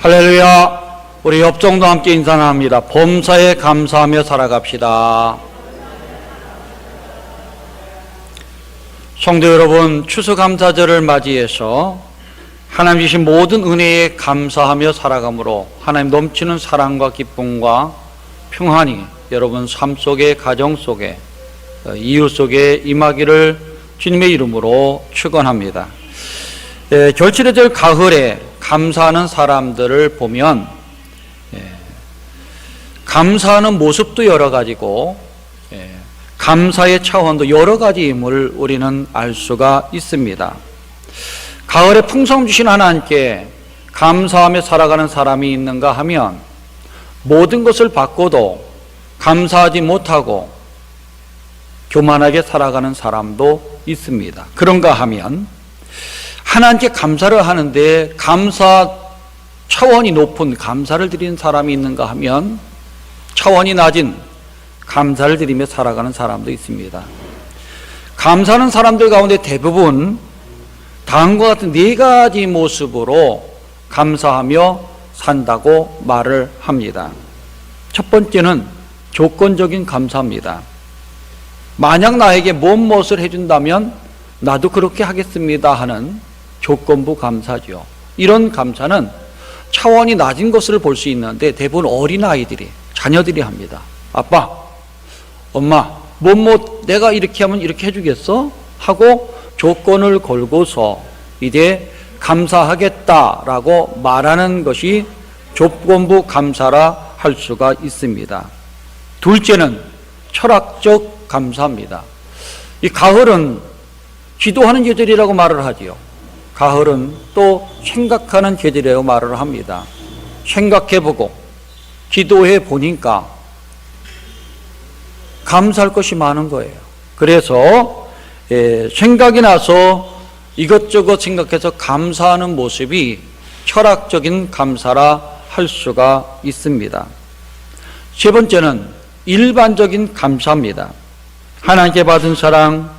할렐루야. 우리 협종도 함께 인사합니다. 범사에 감사하며 살아갑시다. 성도 여러분, 추수감사절을 맞이해서 하나님 주신 모든 은혜에 감사하며 살아감으로 하나님 넘치는 사랑과 기쁨과 평안이 여러분 삶 속에, 가정 속에, 이웃 속에 임하기를 주님의 이름으로 축원합니다. 결실의 절 가을에 감사하는 사람들을 보면 감사하는 모습도 여러 가지고 감사의 차원도 여러 가지임을 우리는 알 수가 있습니다. 가을에 풍성 주신 하나님께 감사하며 살아가는 사람이 있는가 하면 모든 것을 받고도 감사하지 못하고 교만하게 살아가는 사람도 있습니다. 그런가 하면 하나님께 감사를 하는데 감사 차원이 높은 감사를 드리는 사람이 있는가 하면 차원이 낮은 감사를 드리며 살아가는 사람도 있습니다. 감사하는 사람들 가운데 대부분 다음과 같은 네 가지 모습으로 감사하며 산다고 말을 합니다. 첫 번째는 조건적인 감사입니다. 만약 나에게 무엇을 해준다면 나도 그렇게 하겠습니다 하는 조건부 감사죠. 이런 감사는 차원이 낮은 것을 볼 수 있는데 대부분 어린아이들이, 자녀들이 합니다. 아빠, 엄마, 내가 이렇게 하면 이렇게 해주겠어? 하고 조건을 걸고서 이제 감사하겠다라고 말하는 것이 조건부 감사라 할 수가 있습니다. 둘째는 철학적 감사입니다. 이 가을은 기도하는 계절이라고 말을 하지요. 가을은 또 생각하는 계절이라고 말을 합니다. 생각해보고 기도해 보니까 감사할 것이 많은 거예요. 그래서 생각이 나서 이것저것 생각해서 감사하는 모습이 철학적인 감사라 할 수가 있습니다. 세 번째는 일반적인 감사입니다. 하나님께 받은 사랑,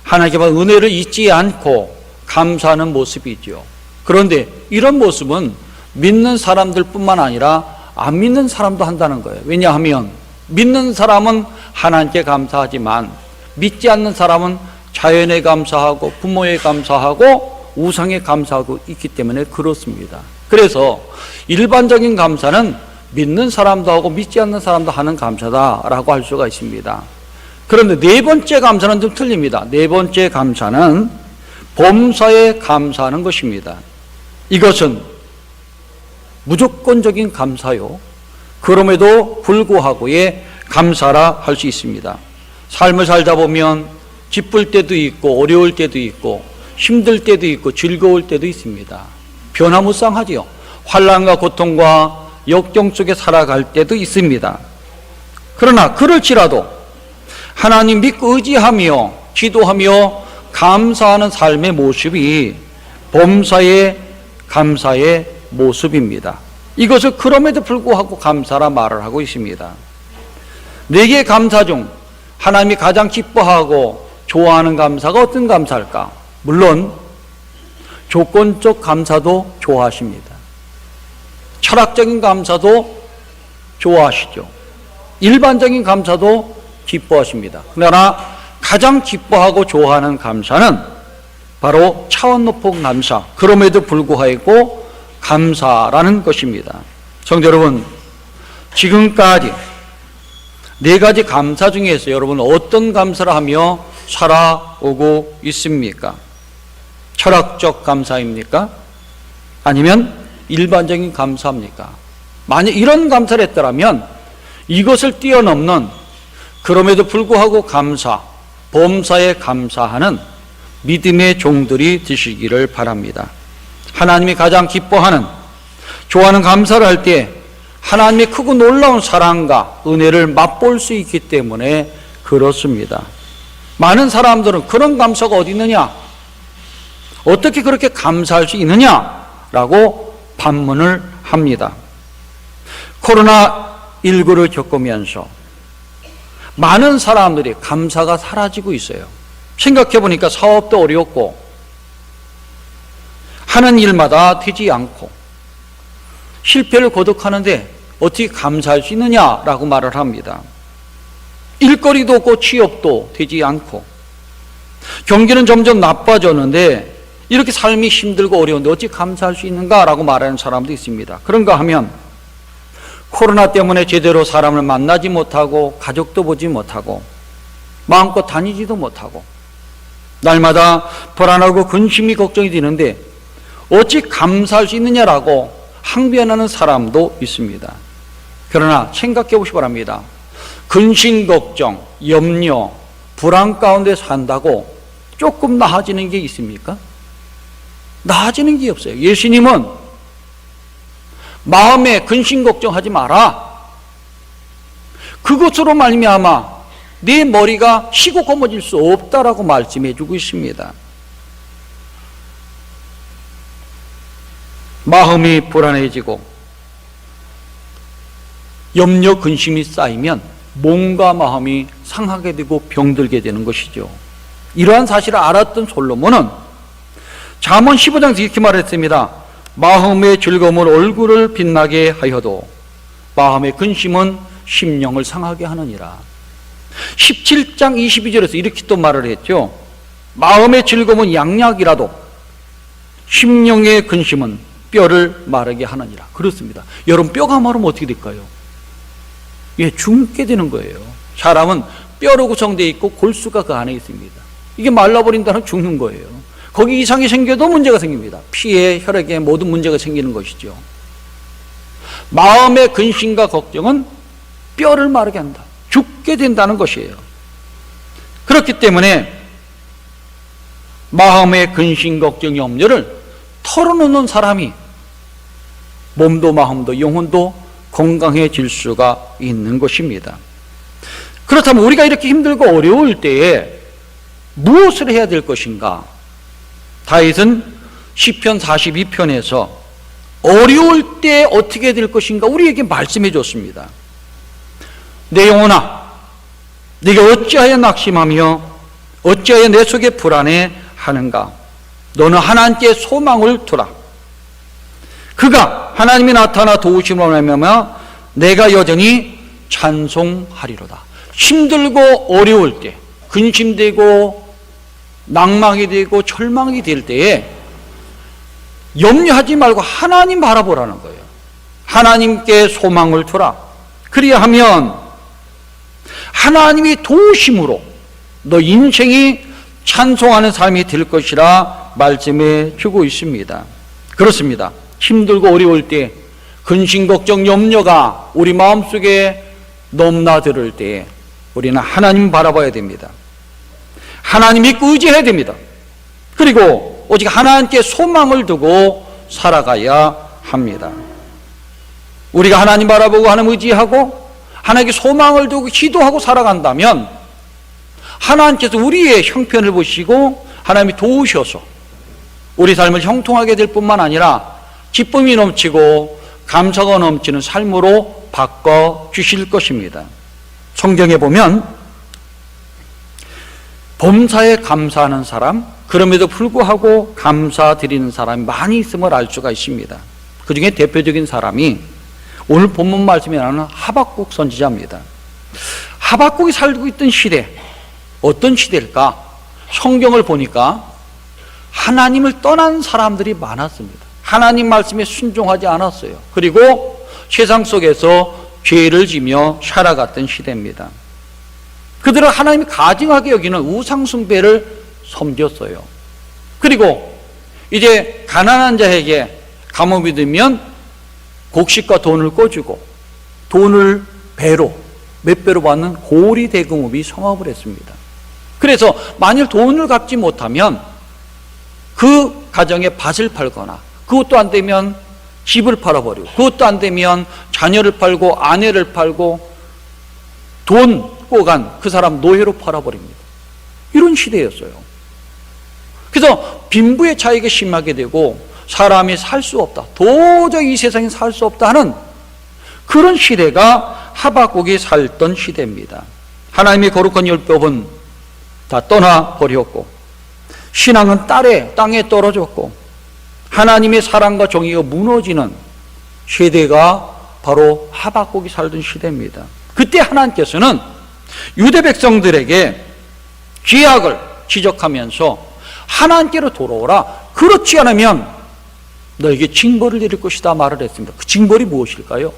하나님께 받은 은혜를 잊지 않고 감사하는 모습이죠. 그런데 이런 모습은 믿는 사람들뿐만 아니라 안 믿는 사람도 한다는 거예요. 왜냐하면 믿는 사람은 하나님께 감사하지만 믿지 않는 사람은 자연에 감사하고 부모에 감사하고 우상에 감사하고 있기 때문에 그렇습니다. 그래서 일반적인 감사는 믿는 사람도 하고 믿지 않는 사람도 하는 감사다라고 할 수가 있습니다. 그런데 네 번째 감사는 좀 틀립니다. 네 번째 감사는 범사에 감사하는 것입니다. 이것은 무조건적인 감사요. 그럼에도 불구하고의 감사라 할 수 있습니다. 삶을 살다 보면 기쁠 때도 있고 어려울 때도 있고 힘들 때도 있고 즐거울 때도 있습니다. 변화무쌍하지요. 환난과 고통과 역경 속에 살아갈 때도 있습니다. 그러나 그럴지라도 하나님 믿고 의지하며 기도하며 감사하는 삶의 모습이 범사의 감사의 모습입니다. 이것을 그럼에도 불구하고 감사라 말을 하고 있습니다. 네 개의 감사 중 하나님이 가장 기뻐하고 좋아하는 감사가 어떤 감사일까? 물론 조건적 감사도 좋아하십니다. 철학적인 감사도 좋아하시죠. 일반적인 감사도 기뻐하십니다. 그러나 가장 기뻐하고 좋아하는 감사는 바로 차원 높은 감사, 그럼에도 불구하고 감사라는 것입니다. 성도 여러분, 지금까지 네 가지 감사 중에서 여러분 어떤 감사를 하며 살아오고 있습니까? 철학적 감사입니까? 아니면 일반적인 감사입니까? 만약 이런 감사를 했더라면 이것을 뛰어넘는 그럼에도 불구하고 감사, 범사에 감사하는 믿음의 종들이 되시기를 바랍니다. 하나님이 가장 기뻐하는, 좋아하는 감사를 할 때 하나님의 크고 놀라운 사랑과 은혜를 맛볼 수 있기 때문에 그렇습니다. 많은 사람들은 그런 감사가 어디 있느냐? 어떻게 그렇게 감사할 수 있느냐라고 반문을 합니다. 코로나19를 겪으면서 많은 사람들이 감사가 사라지고 있어요. 생각해 보니까 사업도 어렵고 하는 일마다 되지 않고 실패를 거듭하는데 어떻게 감사할 수 있느냐라고 말을 합니다. 일거리도 없고 취업도 되지 않고 경기는 점점 나빠졌는데 이렇게 삶이 힘들고 어려운데 어찌 감사할 수 있는가라고 말하는 사람도 있습니다. 그런가 하면 코로나 때문에 제대로 사람을 만나지 못하고 가족도 보지 못하고 마음껏 다니지도 못하고 날마다 불안하고 근심이 걱정이 되는데 어찌 감사할 수 있느냐라고 항변하는 사람도 있습니다. 그러나 생각해 보시기 바랍니다. 근심, 걱정, 염려, 불안 가운데 산다고 조금 나아지는 게 있습니까? 나아지는 게 없어요. 예수님은 마음에 근심 걱정하지 마라. 그것으로 말미암아 내 머리가 쉬고 거머쥘 수 없다라고 말씀해 주고 있습니다. 마음이 불안해지고 염려, 근심이 쌓이면 몸과 마음이 상하게 되고 병들게 되는 것이죠. 이러한 사실을 알았던 솔로몬은 잠언 15장에서 이렇게 말했습니다. 마음의 즐거움은 얼굴을 빛나게 하여도 마음의 근심은 심령을 상하게 하느니라. 17장 22절에서 이렇게 또 말을 했죠. 마음의 즐거움은 양약이라도 심령의 근심은 뼈를 마르게 하느니라. 그렇습니다. 여러분, 뼈가 마르면 어떻게 될까요? 예, 죽게 되는 거예요. 사람은 뼈로 구성되어 있고 골수가 그 안에 있습니다. 이게 말라버린다는 죽는 거예요. 거기 이상이 생겨도 문제가 생깁니다. 피에, 혈액에 모든 문제가 생기는 것이죠. 마음의 근심과 걱정은 뼈를 마르게 한다. 죽게 된다는 것이에요. 그렇기 때문에 마음의 근심, 걱정, 염려를 털어놓는 사람이 몸도 마음도 영혼도 건강해질 수가 있는 것입니다. 그렇다면 우리가 이렇게 힘들고 어려울 때에 무엇을 해야 될 것인가? 다윗은 시편 42편에서 어려울 때 어떻게 될 것인가 우리에게 말씀해 줬습니다. 내 영혼아, 네가 어찌하여 낙심하며 어찌하여 내 속에 불안해하는가? 너는 하나님께 소망을 두라. 그가 하나님이 나타나 도우심으로 말미암아 내가 여전히 찬송하리로다. 힘들고 어려울 때, 근심되고 낭망이 되고 절망이 될 때에 염려하지 말고 하나님 바라보라는 거예요. 하나님께 소망을 두라. 그리하면 하나님이 도우심으로 너 인생이 찬송하는 삶이 될 것이라 말씀해 주고 있습니다. 그렇습니다. 힘들고 어려울 때 근심, 걱정, 염려가 우리 마음속에 넘나들을 때에 우리는 하나님 바라봐야 됩니다. 하나님 믿고 의지해야 됩니다. 그리고 오직 하나님께 소망을 두고 살아가야 합니다. 우리가 하나님 바라보고 하나님 의지하고 하나님께 소망을 두고 기도하고 살아간다면 하나님께서 우리의 형편을 보시고 하나님이 도우셔서 우리 삶을 형통하게 될 뿐만 아니라 기쁨이 넘치고 감사가 넘치는 삶으로 바꿔주실 것입니다. 성경에 보면 범사에 감사하는 사람, 그럼에도 불구하고 감사드리는 사람이 많이 있음을 알 수가 있습니다. 그 중에 대표적인 사람이 오늘 본문 말씀에 나오는 하박국 선지자입니다. 하박국이 살고 있던 시대, 어떤 시대일까? 성경을 보니까 하나님을 떠난 사람들이 많았습니다. 하나님 말씀에 순종하지 않았어요. 그리고 세상 속에서 죄를 지며 살아갔던 시대입니다. 그들은 하나님이 가증하게 여기는 우상숭배를 섬겼어요. 그리고 이제 가난한 자에게 감옥이 들면 곡식과 돈을 꿔주고 돈을 배로 몇 배로 받는 고리 대금업이 성업을 했습니다. 그래서 만일 돈을 갚지 못하면 그 가정의 밭을 팔거나 그것도 안 되면 집을 팔아버리고 그것도 안 되면 자녀를 팔고 아내를 팔고 돈 꼬간 그 사람 노예로 팔아버립니다. 이런 시대였어요. 그래서 빈부의 차이가 심하게 되고 사람이 살 수 없다, 도저히 이 세상에 살 수 없다 하는 그런 시대가 하박국이 살던 시대입니다. 하나님의 거룩한 율법은 다 떠나버렸고 신앙은 땅에 떨어졌고 하나님의 사랑과 정의가 무너지는 세대가 바로 하박국이 살던 시대입니다. 그때 하나님께서는 유대 백성들에게 죄악을 지적하면서 하나님께로 돌아오라, 그렇지 않으면 너에게 징벌을 내릴 것이다 말을 했습니다. 그 징벌이 무엇일까요?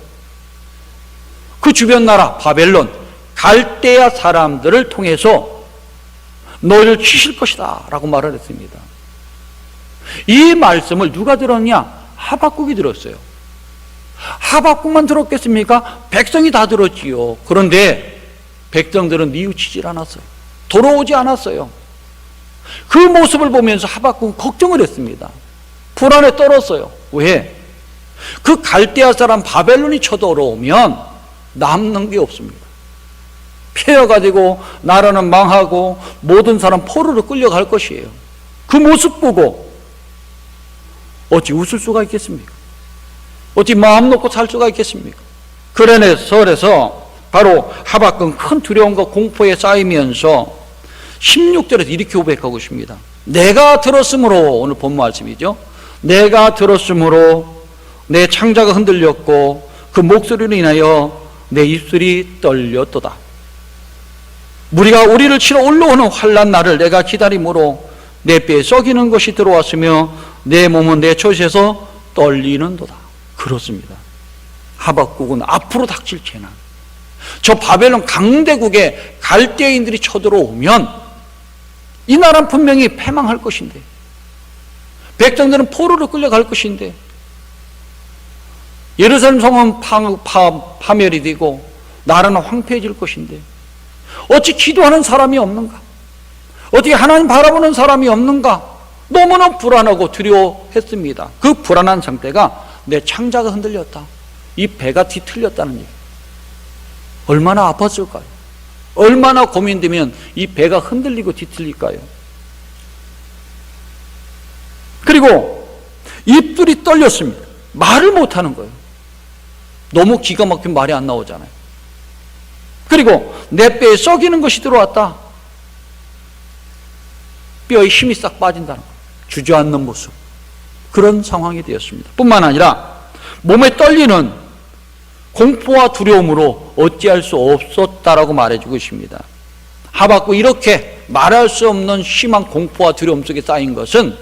그 주변 나라 바벨론, 갈대아 사람들을 통해서 너희를 치실 것이다 라고 말을 했습니다. 이 말씀을 누가 들었냐? 하박국이 들었어요. 하박국만 들었겠습니까? 백성이 다 들었지요. 그런데 백성들은 뉘우치질 않았어요. 돌아오지 않았어요. 그 모습을 보면서 하박국은 걱정을 했습니다. 불안에 떨었어요. 왜? 그 갈대아 사람 바벨론이 쳐들어오면 남는 게 없습니다. 패여가지고 나라는 망하고 모든 사람 포로로 끌려갈 것이에요. 그 모습 보고 어찌 웃을 수가 있겠습니까? 어찌 마음 놓고 살 수가 있겠습니까? 그래서 바로 하박국은 큰 두려움과 공포에 쌓이면서 16절에서 이렇게 고백하고 있습니다. 내가 들었으므로, 오늘 본 말씀이죠. 내가 들었으므로 내 창자가 흔들렸고 그 목소리로 인하여 내 입술이 떨렸도다. 무리가 우리를 치러 올라오는 환난 날을 내가 기다림으로 내 뼈에 썩이는 것이 들어왔으며 내 몸은 내 젖에서 떨리는도다. 그렇습니다. 하박국은 앞으로 닥칠 재난, 저 바벨론 강대국에 갈대인들이 쳐들어오면 이 나라는 분명히 패망할 것인데, 백성들은 포로로 끌려갈 것인데, 예루살렘 성은 파멸이 되고 나라는 황폐해질 것인데, 어찌 기도하는 사람이 없는가? 어떻게 하나님 바라보는 사람이 없는가? 너무나 불안하고 두려워했습니다. 그 불안한 상태가 내 창자가 흔들렸다, 이 배가 뒤틀렸다는 얘기. 얼마나 아팠을까요? 얼마나 고민되면 이 배가 흔들리고 뒤틀릴까요? 그리고 입술이 떨렸습니다. 말을 못하는 거예요. 너무 기가 막힌 말이 안 나오잖아요. 그리고 내 뼈에 썩이는 것이 들어왔다. 뼈에 힘이 싹 빠진다는 거예요. 주저앉는 모습, 그런 상황이 되었습니다. 뿐만 아니라 몸에 떨리는 공포와 두려움으로 어찌할 수 없었다라고 말해주고 있습니다. 하박국 이렇게 말할 수 없는 심한 공포와 두려움 속에 쌓인 것은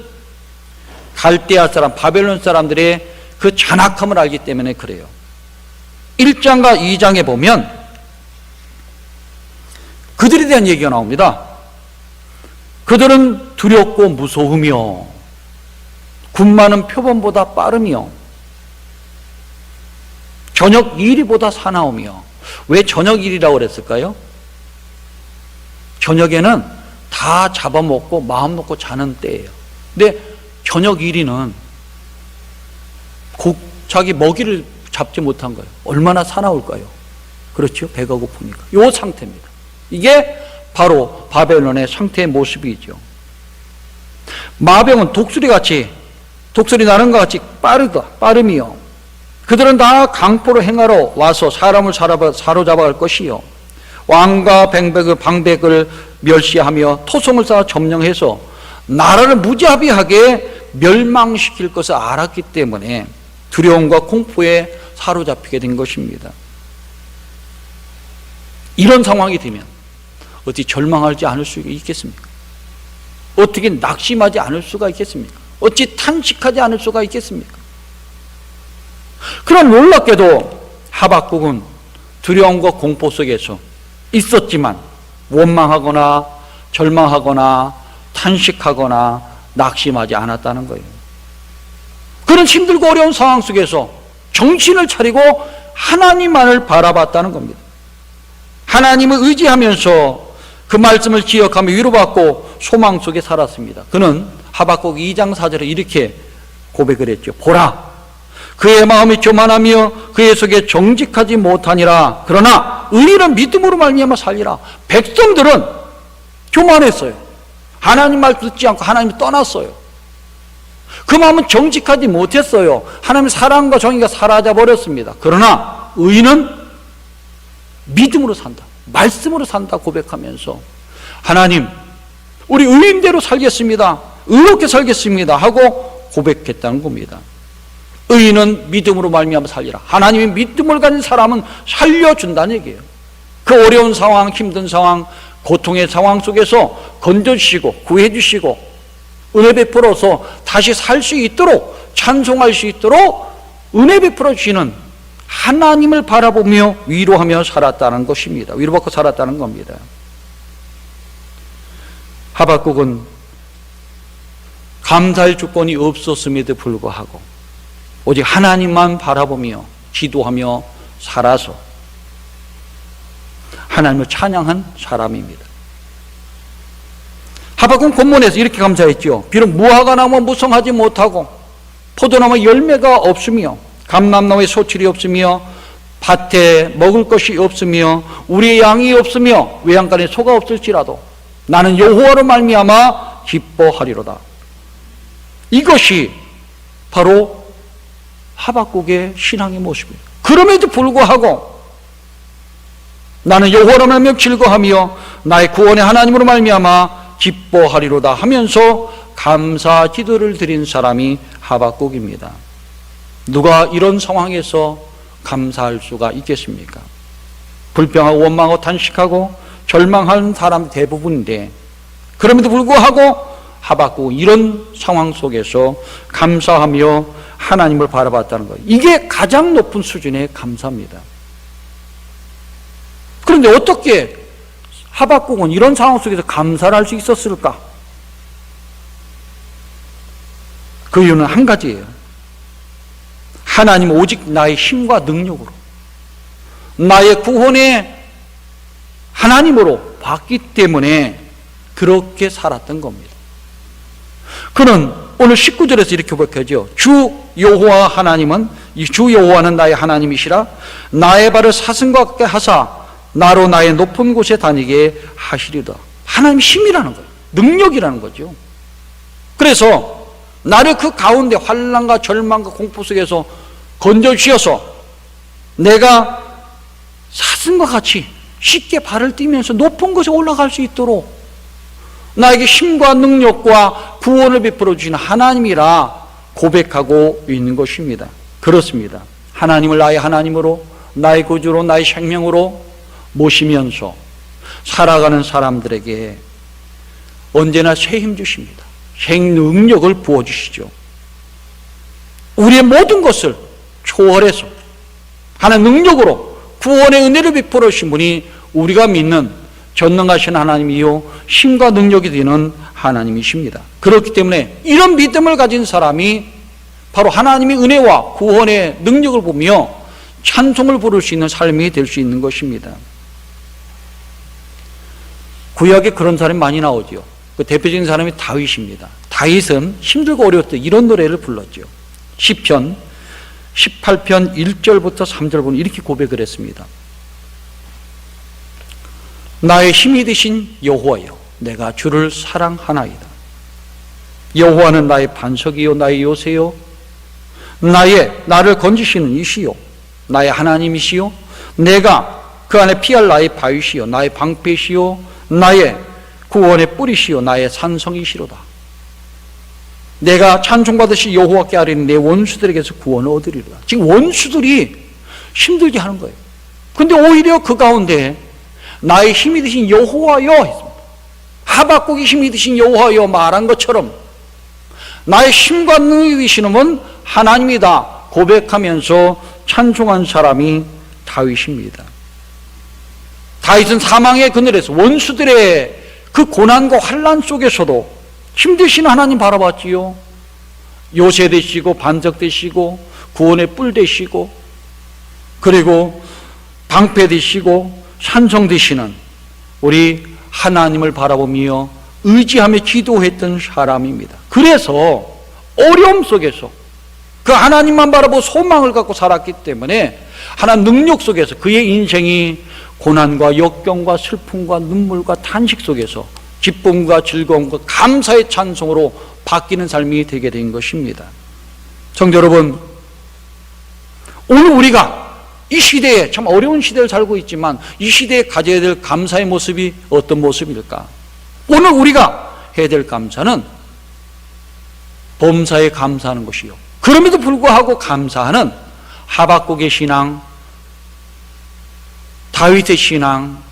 갈대아 사람, 바벨론 사람들의 그 잔악함을 알기 때문에 그래요. 1장과 2장에 보면 그들에 대한 얘기가 나옵니다. 그들은 두렵고 무서우며 군마는 표범보다 빠르며 저녁 이리보다 사나우며. 왜 저녁 일이라고 그랬을까요? 저녁에는 다 잡아먹고 마음 놓고 자는 때예요. 근데 저녁 이리는 자기 먹이를 잡지 못한 거예요. 얼마나 사나울까요? 그렇죠? 배가 고프니까. 이 상태입니다. 이게 바로 바벨론의 상태의 모습이죠. 마병은 독수리 나는 것 같이 빠르며 그들은 다 강포로 행하러 와서 사람을 사로잡아갈 것이요, 왕과 방백을 멸시하며 토성을 쌓아 점령해서 나라를 무자비하게 멸망시킬 것을 알았기 때문에 두려움과 공포에 사로잡히게 된 것입니다. 이런 상황이 되면 어떻게 절망하지 않을 수가 있겠습니까? 어떻게 낙심하지 않을 수가 있겠습니까? 어찌 탄식하지 않을 수가 있겠습니까? 그런 놀랍게도 하박국은 두려움과 공포 속에서 있었지만 원망하거나 절망하거나 탄식하거나 낙심하지 않았다는 거예요. 그런 힘들고 어려운 상황 속에서 정신을 차리고 하나님만을 바라봤다는 겁니다. 하나님을 의지하면서 그 말씀을 기억하며 위로받고 소망 속에 살았습니다. 그는 하박국 2장 4절에 이렇게 고백을 했죠. 보라, 그의 마음이 교만하며 그의 속에 정직하지 못하니라. 그러나 의인은 믿음으로 말미암아 살리라. 백성들은 교만했어요. 하나님 말 듣지 않고 하나님이 떠났어요. 그 마음은 정직하지 못했어요. 하나님의 사랑과 정의가 사라져 버렸습니다. 그러나 의인은 믿음으로 산다, 말씀으로 산다 고백하면서 하나님, 우리 의인대로 살겠습니다, 의롭게 살겠습니다 하고 고백했다는 겁니다. 의인은 믿음으로 말미암아 살리라. 하나님이 믿음을 가진 사람은 살려준다는 얘기예요. 그 어려운 상황, 힘든 상황, 고통의 상황 속에서 건져주시고 구해주시고 은혜 베풀어서 다시 살 수 있도록, 찬송할 수 있도록 은혜 베풀어 주시는 하나님을 바라보며 위로하며 살았다는 것입니다. 위로받고 살았다는 겁니다. 하박국은 감사할 조건이 없었음에도 불구하고 오직 하나님만 바라보며 기도하며 살아서 하나님을 찬양한 사람입니다. 하박국 본문에서 이렇게 감사했죠. 비록 무화과 나무 무성하지 못하고 포도나무 열매가 없으며 감람나무에 소출이 없으며 밭에 먹을 것이 없으며 우리의 양이 없으며 외양간에 소가 없을지라도 나는 여호와로 말미암아 기뻐하리로다. 이것이 바로 하박국의 신앙의 모습이에요. 그럼에도 불구하고 나는 여호와로 말미암아 즐거하며 나의 구원의 하나님으로 말미암아 기뻐하리로다 하면서 감사 기도를 드린 사람이 하박국입니다. 누가 이런 상황에서 감사할 수가 있겠습니까? 불평하고 원망하고 탄식하고 절망하는 사람 대부분인데, 그럼에도 불구하고 하박국은 이런 상황 속에서 감사하며 하나님을 바라봤다는 거예요. 이게 가장 높은 수준의 감사입니다. 그런데 어떻게 하박국은 이런 상황 속에서 감사를 할 수 있었을까? 그 이유는 한 가지예요. 하나님 오직 나의 힘과 능력으로, 나의 구원의 하나님으로 봤기 때문에 그렇게 살았던 겁니다. 그는 오늘 19절에서 이렇게 고백하죠. 주 여호와 하나님은, 이 주 여호와는 나의 하나님이시라. 나의 발을 사슴과 같게 하사 나로 나의 높은 곳에 다니게 하시리다. 하나님의 힘이라는 거예요. 능력이라는 거죠. 그래서 나를 그 가운데 환난과 절망과 공포 속에서 건져주셔서 내가 사슴과 같이 쉽게 발을 띄면서 높은 곳에 올라갈 수 있도록 나에게 힘과 능력과 구원을 베풀어 주시는 하나님이라 고백하고 있는 것입니다. 그렇습니다. 하나님을 나의 하나님으로, 나의 구주로, 나의 생명으로 모시면서 살아가는 사람들에게 언제나 새 힘 주십니다. 새 능력을 부어주시죠. 우리의 모든 것을 초월해서 하나님 능력으로 구원의 은혜를 베풀어 주신 분이 우리가 믿는 전능하신 하나님이요 힘과 능력이 되는 하나님이십니다. 그렇기 때문에 이런 믿음을 가진 사람이 바로 하나님의 은혜와 구원의 능력을 보며 찬송을 부를 수 있는 삶이 될 수 있는 것입니다. 구약에 그런 사람이 많이 나오죠. 그 대표적인 사람이 다윗입니다. 다윗은 힘들고 어려울 때 이런 노래를 불렀죠. 시편 18편 1절부터 3절 보면 이렇게 고백을 했습니다. 나의 힘이 되신 여호와여, 내가 주를 사랑하나이다. 여호와는 나의 반석이요 나의 요새요 나를 건지시는 이시요 나의 하나님이시요 내가 그 안에 피할 나의 바위시요 나의 방패시요 나의 구원의 뿌리시요 나의 산성이시로다. 내가 찬송받으시 여호와께 아뢰는 내 원수들에게서 구원을 얻으리로다. 지금 원수들이 힘들게 하는 거예요. 근데 오히려 그 가운데 나의 힘이 되신 여호와여 했습니다. 하박국이 힘이 되신 여호와여 말한 것처럼 나의 힘과 능력이 되시는 분 하나님이다 고백하면서 찬송한 사람이 다윗입니다. 다윗은 사망의 그늘에서 원수들의 그 고난과 환난 속에서도 힘드신 하나님 바라봤지요. 요새 되시고 반석 되시고 구원의 뿔 되시고 그리고 방패 되시고 산성 되시는 우리 하나님을 바라보며 의지하며 기도했던 사람입니다. 그래서 어려움 속에서 그 하나님만 바라보고 소망을 갖고 살았기 때문에 하나님 능력 속에서 그의 인생이 고난과 역경과 슬픔과 눈물과 탄식 속에서 기쁨과 즐거움과 감사의 찬송으로 바뀌는 삶이 되게 된 것입니다. 성도 여러분, 오늘 우리가 이 시대에 참 어려운 시대를 살고 있지만 이 시대에 가져야 될 감사의 모습이 어떤 모습일까? 오늘 우리가 해야 될 감사는 범사에 감사하는 것이요 그럼에도 불구하고 감사하는 하박국의 신앙, 다윗의 신앙,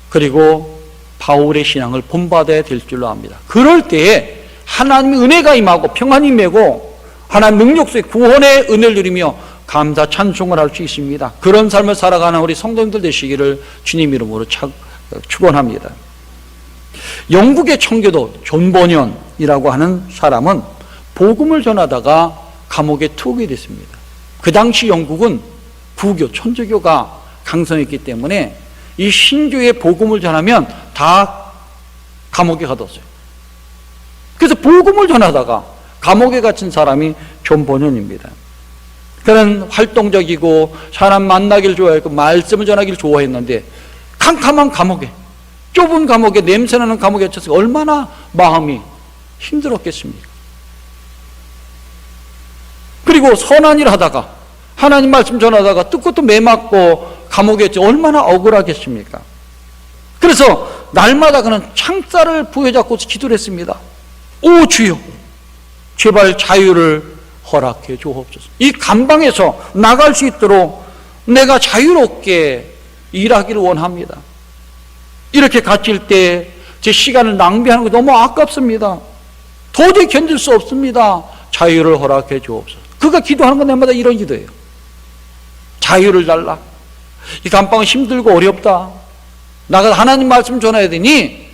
그리고 바울의 신앙을 본받아야 될 줄로 압니다. 그럴 때에 하나님의 은혜가 임하고 평안이 임하고 하나님 능력 속에 구원의 은혜를 누리며 감사 찬송을 할 수 있습니다. 그런 삶을 살아가는 우리 성도님들 되시기를 주님 이름으로 축원합니다. 영국의 청교도 존 버년이라고 하는 사람은 복음을 전하다가 감옥에 투옥이 됐습니다. 그 당시 영국은 부교, 천주교가 강성했기 때문에 이 신교의 복음을 전하면 다 감옥에 가뒀어요. 그래서 복음을 전하다가 감옥에 갇힌 사람이 존 버년입니다. 그는 활동적이고 사람 만나기를 좋아했고 말씀을 전하기를 좋아했는데 캄캄한 감옥에, 좁은 감옥에, 냄새나는 감옥에 갇혀서 얼마나 마음이 힘들었겠습니까? 그리고 선한 일 하다가 하나님 말씀 전하다가 뜻것도 매맞고 감옥에 갇혀 얼마나 억울하겠습니까? 그래서 날마다 그는 창살을 부여잡고 기도를 했습니다. 오 주여, 제발 자유를 허락해 주옵소서. 이 감방에서 나갈 수 있도록 내가 자유롭게 일하기를 원합니다. 이렇게 갇힐 때 제 시간을 낭비하는 거 너무 아깝습니다. 도저히 견딜 수 없습니다. 자유를 허락해 주옵소서. 그가 기도하는 건 내마다 이런 기도예요. 자유를 달라. 이 감방은 힘들고 어렵다. 나가 하나님 말씀 전해야 되니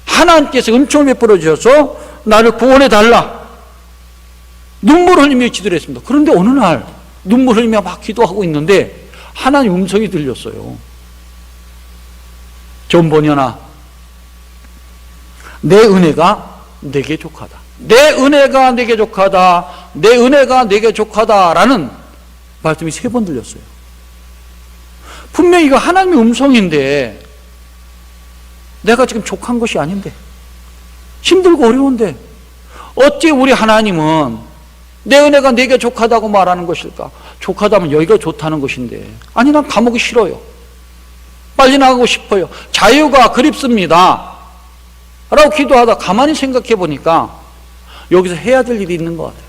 하나님께서 은총을 베풀어 주셔서 나를 구원해 달라. 눈물을 흘리며 기도를 했습니다. 그런데 어느 날 눈물 흘리며 막 기도하고 있는데 하나님 음성이 들렸어요. 존 버년아, 내 은혜가 내게 족하다. 내 은혜가 내게 족하다. 내 은혜가 내게 족하다라는 말씀이 3번 들렸어요. 분명히 이거 하나님의 음성인데 내가 지금 족한 것이 아닌데, 힘들고 어려운데 어찌 우리 하나님은 내 은혜가 내게 족하다고 말하는 것일까? 족하다면 여기가 좋다는 것인데, 아니 난 감옥이 싫어요. 빨리 나가고 싶어요. 자유가 그립습니다. 라고 기도하다 가만히 생각해 보니까 여기서 해야 될 일이 있는 것 같아요.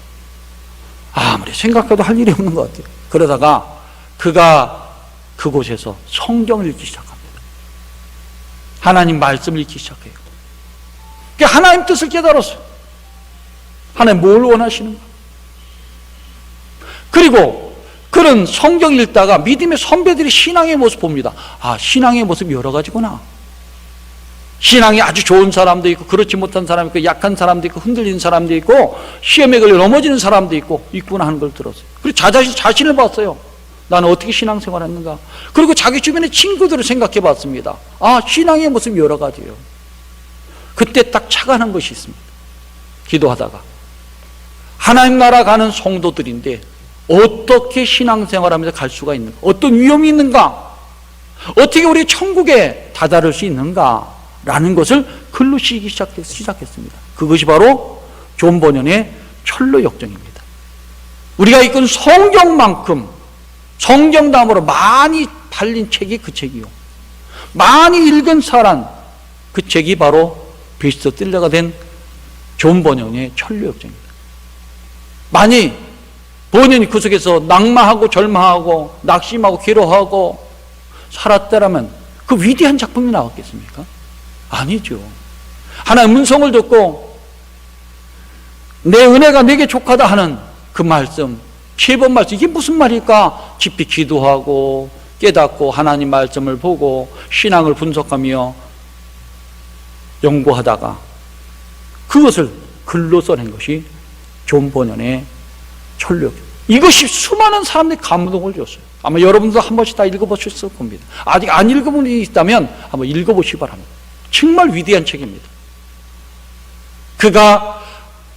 아무리 생각해도 할 일이 없는 것 같아요. 그러다가 그가 그곳에서 성경을 읽기 시작합니다. 하나님 말씀을 읽기 시작해요. 하나님 뜻을 깨달았어요. 하나님 뭘 원하시는가? 그리고 그런 성경 읽다가 믿음의 선배들이 신앙의 모습 봅니다. 아, 신앙의 모습이 여러 가지구나. 신앙이 아주 좋은 사람도 있고 그렇지 못한 사람도 있고 약한 사람도 있고 흔들리는 사람도 있고 시험에 걸려 넘어지는 사람도 있구나 하는 걸 들었어요. 그리고 자신을 봤어요. 나는 어떻게 신앙생활을 했는가. 그리고 자기 주변의 친구들을 생각해 봤습니다. 아, 신앙의 모습이 여러 가지예요. 그때 딱 착안한 것이 있습니다. 기도하다가 하나님 나라 가는 성도들인데 어떻게 신앙생활하면서 갈 수가 있는가? 어떤 위험이 있는가? 어떻게 우리 천국에 다다를 수 있는가? 라는 것을 글로 쓰기 시작했습니다. 그것이 바로 존 버년의 철로 역정입니다. 우리가 읽은 성경만큼 성경담으로 많이 팔린 책이 그 책이요. 많이 읽은 사람, 그 책이 바로 베스트셀러가 된 존 버년의 철로 역정입니다. 많이 버년이 그 속에서 낙마하고 절망하고 낙심하고 괴로워하고 살았다라면 그 위대한 작품이 나왔겠습니까? 아니죠. 하나님 음성을 듣고 내 은혜가 내게 족하다 하는 그 말씀, 7번 말씀, 이게 무슨 말일까? 깊이 기도하고 깨닫고 하나님 말씀을 보고 신앙을 분석하며 연구하다가 그것을 글로 써낸 것이 존 버년의 철력. 이것이 수많은 사람들이 감동을 줬어요. 아마 여러분도 한 번씩 다 읽어보셨을 겁니다. 아직 안 읽어본 분이 있다면 한번 읽어보시기 바랍니다. 정말 위대한 책입니다. 그가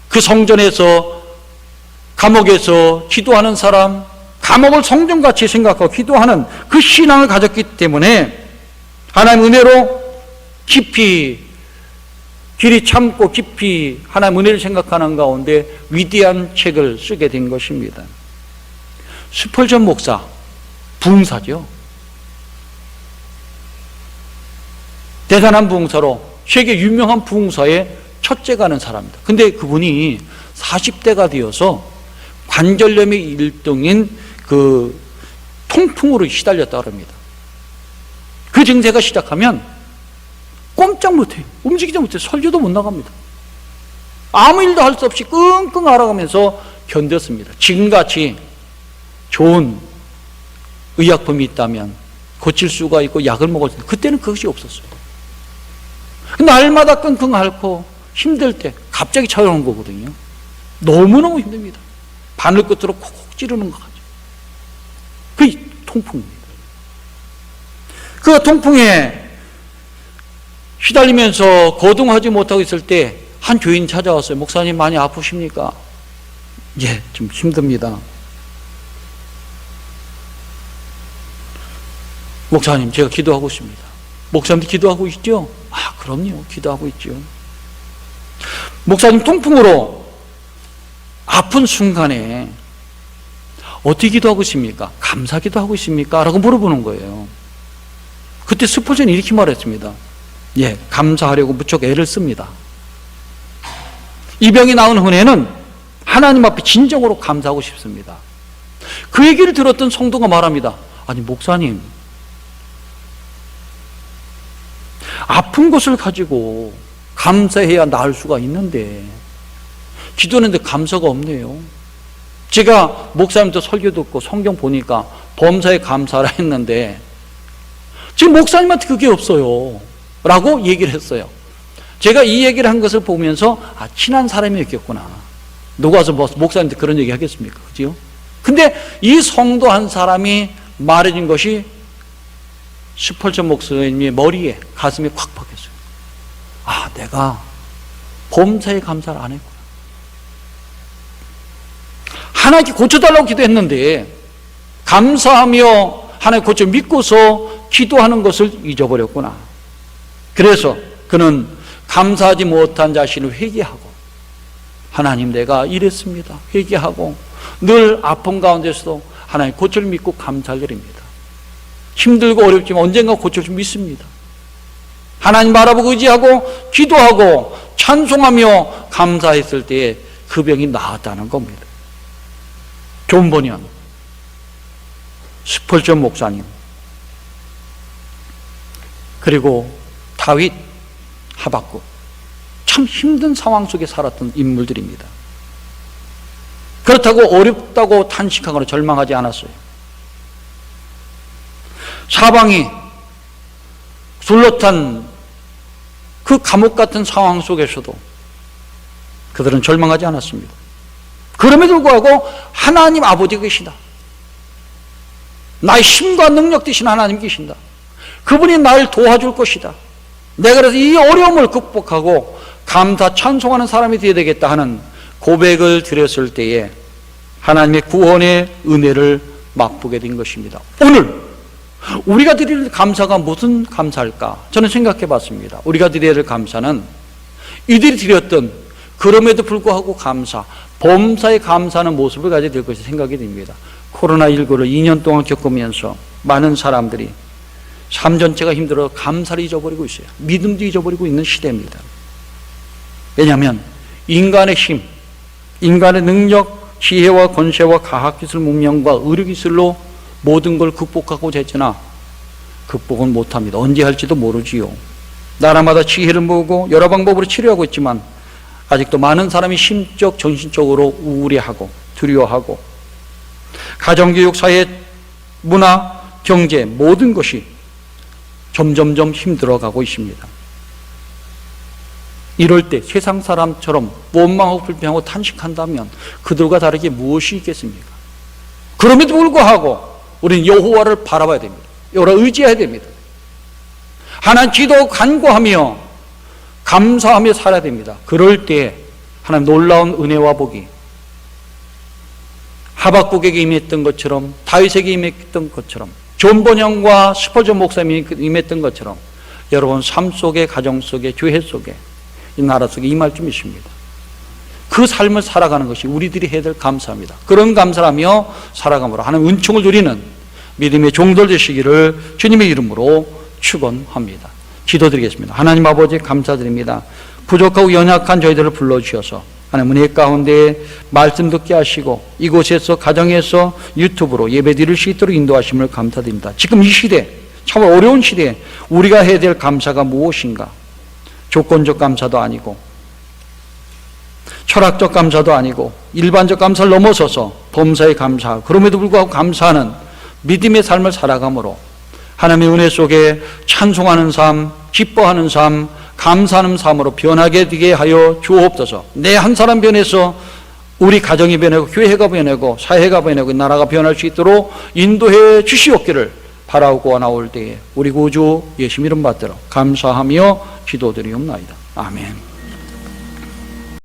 그 성전에서 감옥에서 기도하는 사람, 감옥을 성전같이 생각하고 기도하는 그 신앙을 가졌기 때문에 하나님 은혜로 깊이 길이 참고 깊이 하나님 은혜를 생각하는 가운데 위대한 책을 쓰게 된 것입니다. 스펄전 목사, 부흥사죠. 대단한 부흥사로 세계 유명한 부흥사의 첫째가 하는 사람입니다. 근데 그분이 40대가 되어서 관절염의 1등인 그 통풍으로 시달렸다고 합니다. 그 증세가 시작하면 꼼짝 못해요. 움직이지 못해요. 설교도 못 나갑니다. 아무 일도 할 수 없이 끙끙 앓아가면서 견뎠습니다. 지금같이 좋은 의약품이 있다면 고칠 수가 있고 약을 먹을 수 있는데 그때는 그것이 없었어요. 날마다 끙끙 앓고 힘들 때 갑자기 찾아오는 거거든요. 너무너무 힘듭니다. 바늘 끝으로 콕콕 찌르는 것 같죠. 그게 통풍입니다. 그 통풍에 휘달리면서 거동하지 못하고 있을 때 한 교인 찾아왔어요. 목사님 많이 아프십니까? 예, 좀 힘듭니다. 목사님 제가 기도하고 있습니다. 목사님도 기도하고 있죠? 아, 그럼요. 기도하고 있죠. 목사님 통풍으로 아픈 순간에 어떻게 기도하고 있습니까? 감사 기도하고 있습니까? 라고 물어보는 거예요. 그때 스포전이 이렇게 말했습니다. 예, 감사하려고 무척 애를 씁니다. 이 병이 나은 후에는 하나님 앞에 진정으로 감사하고 싶습니다. 그 얘기를 들었던 성도가 말합니다. 아니 목사님, 아픈 것을 가지고 감사해야 나을 수가 있는데 기도하는데 감사가 없네요. 제가 목사님도 설교 듣고 성경 보니까 범사에 감사라 했는데 지금 목사님한테 그게 없어요 라고 얘기를 했어요. 제가 이 얘기를 한 것을 보면서 아, 친한 사람이었겠구나. 누가 와서 목사님한테 그런 얘기 하겠습니까? 그죠? 근데 이 성도 한 사람이 말해준 것이 스펄전 목사님의 머리에 가슴에 콱 박혔어요. 아, 내가 범사에 감사를 안 했구나. 하나님께 고쳐달라고 기도했는데 감사하며 하나님 고쳐 믿고서 기도하는 것을 잊어버렸구나. 그래서 그는 감사하지 못한 자신을 회개하고 하나님 내가 이랬습니다. 회개하고 늘 아픔 가운데서도 하나님 고쳐를 믿고 감사를 드립니다. 힘들고 어렵지만 언젠가 고쳐줄 줄 믿습니다. 하나님 바라보고 의지하고 기도하고 찬송하며 감사했을 때에 그 병이 나았다는 겁니다. 존 버년, 스펄전 목사님, 그리고 다윗, 하박국, 참 힘든 상황 속에 살았던 인물들입니다. 그렇다고 어렵다고 탄식하거나 절망하지 않았어요. 사방이 둘러탄 그 감옥 같은 상황 속에서도 그들은 절망하지 않았습니다. 그럼에도 불구하고 하나님 아버지 계시다. 나의 힘과 능력 되신 하나님 계신다. 그분이 나를 도와줄 것이다. 내가 그래서 이 어려움을 극복하고 감사 찬송하는 사람이 되어야 되겠다 하는 고백을 드렸을 때에 하나님의 구원의 은혜를 맛보게 된 것입니다. 오늘 우리가 드릴 감사가 무슨 감사일까? 저는 생각해 봤습니다. 우리가 드려야 될 감사는 이들이 드렸던 그럼에도 불구하고 감사, 범사에 감사하는 모습을 가져야 될 것이 생각이 됩니다. 코로나19를 2년 동안 겪으면서 많은 사람들이 삶 전체가 힘들어 감사를 잊어버리고 있어요. 믿음도 잊어버리고 있는 시대입니다. 왜냐하면 인간의 힘, 인간의 능력, 지혜와 권세와 과학기술, 문명과 의료기술로 모든 걸 극복하고자 했으나 극복은 못합니다. 언제 할지도 모르지요. 나라마다 지혜를 모으고 여러 방법으로 치료하고 있지만 아직도 많은 사람이 심적, 정신적으로 우울해하고 두려워하고 가정교육, 사회, 문화, 경제 모든 것이 점점점 힘들어가고 있습니다. 이럴 때 세상 사람처럼 원망하고 불평하고 탄식한다면 그들과 다르게 무엇이 있겠습니까? 그럼에도 불구하고 우리는 여호와를 바라봐야 됩니다. 여호와를 의지해야 됩니다. 하나님 기도 간구하며 감사하며 살아야 됩니다. 그럴 때 하나님 놀라운 은혜와 복이 하박국에게 임했던 것처럼 다윗에게 임했던 것처럼 존 번영과 스펄전 목사님이 임했던 것처럼 여러분 삶 속에, 가정 속에, 교회 속에, 이 나라 속에 임할 줄 믿습니다. 그 삶을 살아가는 것이 우리들이 해야 될 감사입니다. 그런 감사하며 살아감으로 하는 은총을 누리는 믿음의 종들 되시기를 주님의 이름으로 축원합니다. 기도드리겠습니다. 하나님 아버지 감사드립니다. 부족하고 연약한 저희들을 불러주셔서 하나님 은혜 가운데 말씀 듣게 하시고 이곳에서 가정에서 유튜브로 예배 드릴 수 있도록 인도하심을 감사드립니다. 지금 이 시대, 참 어려운 시대에 우리가 해야 될 감사가 무엇인가? 조건적 감사도 아니고 철학적 감사도 아니고 일반적 감사를 넘어서서 범사에 감사하고 그럼에도 불구하고 감사하는 믿음의 삶을 살아감으로 하나님의 은혜 속에 찬송하는 삶, 기뻐하는 삶, 감사하는 삶으로 변하게 되게 하여 주옵소서. 내 한 사람 변해서 우리 가정이 변하고 교회가 변하고 사회가 변하고 나라가 변할 수 있도록 인도해 주시옵기를 바라고 나올 때에 우리 구주 예수 이름 받들어 감사하며 기도드리옵나이다. 아멘.